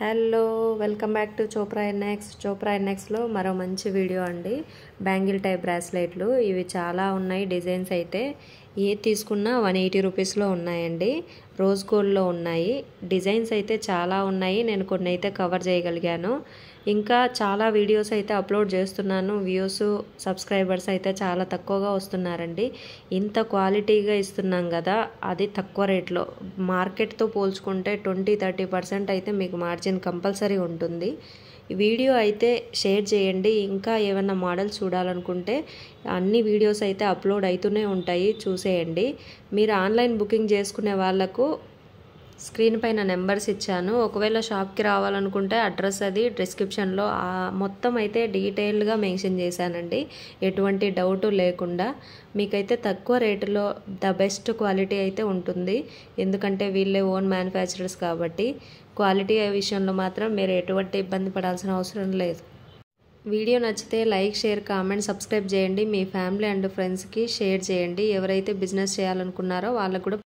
Hello welcome back to Chopra NX లో మరో మంచి వీడియో అండి. బ్యాంగిల్ టైప్ బ్రాస్లెట్లు ఇవి చాలా ఉన్నాయి. డిజైన్స్ అయితే ఏ తీసుకున్నా 180 రూపీస్లో ఉన్నాయండి. రోజ్ గోల్డ్లో ఉన్నాయి. డిజైన్స్ అయితే చాలా ఉన్నాయి. నేను కొన్ని అయితే కవర్ చేయగలిగాను. ఇంకా చాలా వీడియోస్ అయితే అప్లోడ్ చేస్తున్నాను. వ్యూస్ సబ్స్క్రైబర్స్ అయితే చాలా తక్కువగా వస్తున్నారండి. ఇంత క్వాలిటీగా ఇస్తున్నాం కదా, అది తక్కువ రేట్లో మార్కెట్తో పోల్చుకుంటే 20-30% అయితే మీకు మార్జిన్ కంపల్సరీ ఉంటుంది. వీడియో అయితే షేర్ చేయండి. ఇంకా ఏమైనా మోడల్స్ చూడాలనుకుంటే అన్ని వీడియోస్ అయితే అప్లోడ్ అవుతూనే ఉంటాయి, చూసేయండి. మీరు ఆన్లైన్ బుకింగ్ చేసుకునే వాళ్ళకు స్క్రీన్ పైన నెంబర్స్ ఇచ్చాను. ఒకవేళ షాప్కి రావాలనుకుంటే అడ్రస్ అది డిస్క్రిప్షన్లో మొత్తం అయితే డీటెయిల్డ్గా మెన్షన్ చేశానండి. ఎటువంటి డౌట్ లేకుండా మీకైతే తక్కువ రేటులో ద బెస్ట్ క్వాలిటీ అయితే ఉంటుంది. ఎందుకంటే వీళ్ళే ఓన్ మ్యానుఫ్యాక్చరర్స్ కాబట్టి క్వాలిటీ విషయంలో మాత్రం మీరు ఎటువంటి ఇబ్బంది పడాల్సిన అవసరం లేదు. వీడియో నచ్చితే లైక్, షేర్, కామెంట్, సబ్స్క్రైబ్ చేయండి. మీ ఫ్యామిలీ అండ్ ఫ్రెండ్స్కి షేర్ చేయండి. ఎవరైతే బిజినెస్ చేయాలనుకున్నారో వాళ్ళకు కూడా